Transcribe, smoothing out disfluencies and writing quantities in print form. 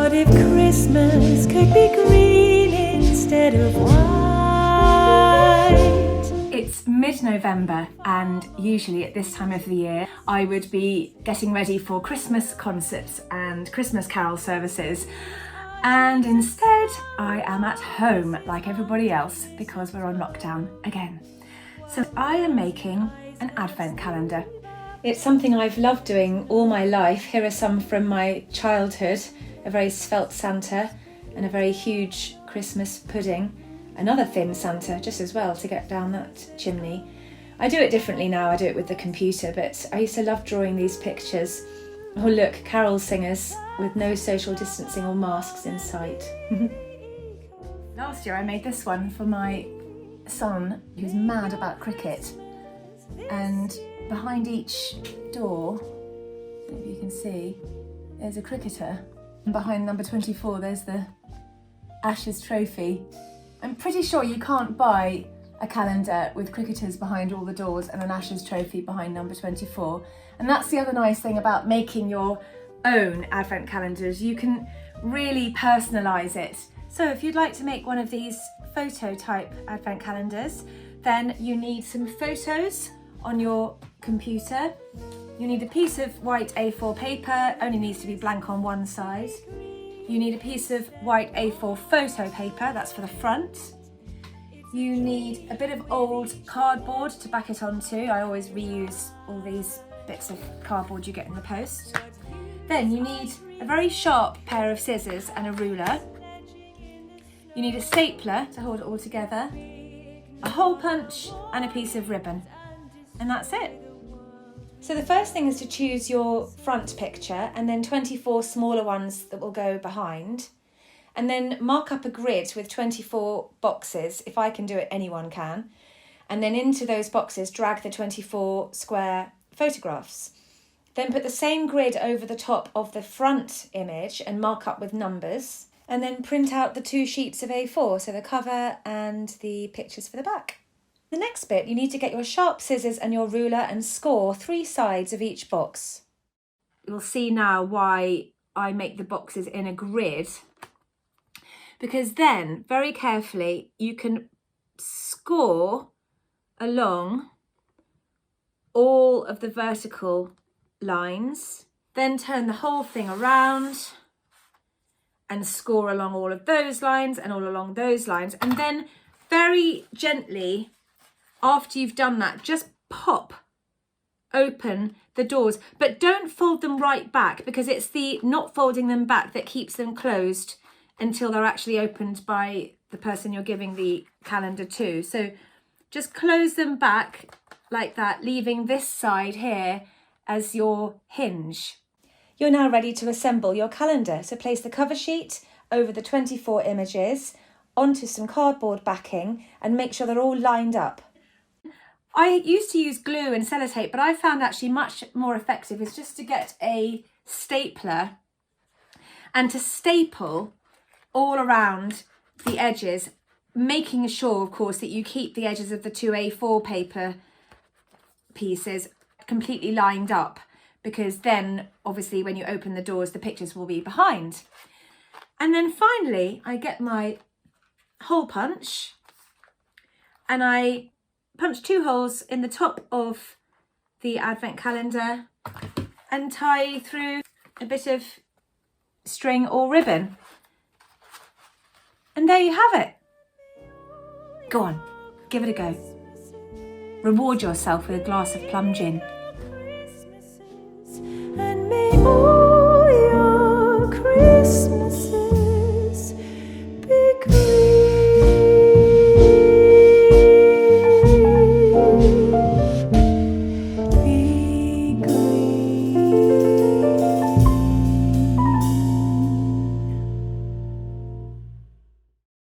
What if Christmas could be green instead of white? It's mid-November, and usually at this time of the year I would be getting ready for Christmas concerts and Christmas carol services, and instead I am at home like everybody else because we're on lockdown again. So I am making an advent calendar. It's something I've loved doing all my life. Here are some from my childhood: a very svelte Santa and a very huge Christmas pudding. Another thin Santa just as well to get down that chimney. I do it differently now, I do it with the computer, but I used to love drawing these pictures. Oh look, carol singers with no social distancing or masks in sight. Last year I made this one for my son who's mad about cricket, and behind each door, maybe you can see, there's a cricketer, and behind number 24 there's the Ashes trophy. I'm pretty sure you can't buy a calendar with cricketers behind all the doors and an Ashes trophy behind number 24. And that's the other nice thing about making your own advent calendars. You can really personalise it. So if you'd like to make one of these photo type advent calendars, then you need some photos on your computer. You need a piece of white A4 paper, only needs to be blank on one side. You need a piece of white A4 photo paper, that's for the front. You need a bit of old cardboard to back it onto. I always reuse all these bits of cardboard you get in the post. Then you need a very sharp pair of scissors and a ruler. You need a stapler to hold it all together, a hole punch and a piece of ribbon. And that's it. So the first thing is to choose your front picture and then 24 smaller ones that will go behind. And then mark up a grid with 24 boxes. If I can do it, anyone can. And then into those boxes, drag the 24 square photographs. Then put the same grid over the top of the front image and mark up with numbers. And then print out the 2 sheets of A4, so the cover and the pictures for the back. The next bit, you need to get your sharp scissors and your ruler and score 3 sides of each box. You'll see now why I make the boxes in a grid, because then, very carefully, you can score along all of the vertical lines, then turn the whole thing around and score along all of those lines and all along those lines, and then very gently, after you've done that, just pop open the doors, but don't fold them right back, because it's the not folding them back that keeps them closed until they're actually opened by the person you're giving the calendar to. So just close them back like that, leaving this side here as your hinge. You're now ready to assemble your calendar. So place the cover sheet over the 24 images onto some cardboard backing and make sure they're all lined up. I used to use glue and sellotape, but I found actually much more effective is just to get a stapler and to staple all around the edges, making sure, of course, that you keep the edges of the 2 A4 paper pieces completely lined up, because then obviously when you open the doors, the pictures will be behind. And then finally, I get my hole punch and I punch 2 holes in the top of the advent calendar and tie through a bit of string or ribbon. And there you have it. Go on, give it a go. Reward yourself with a glass of plum gin.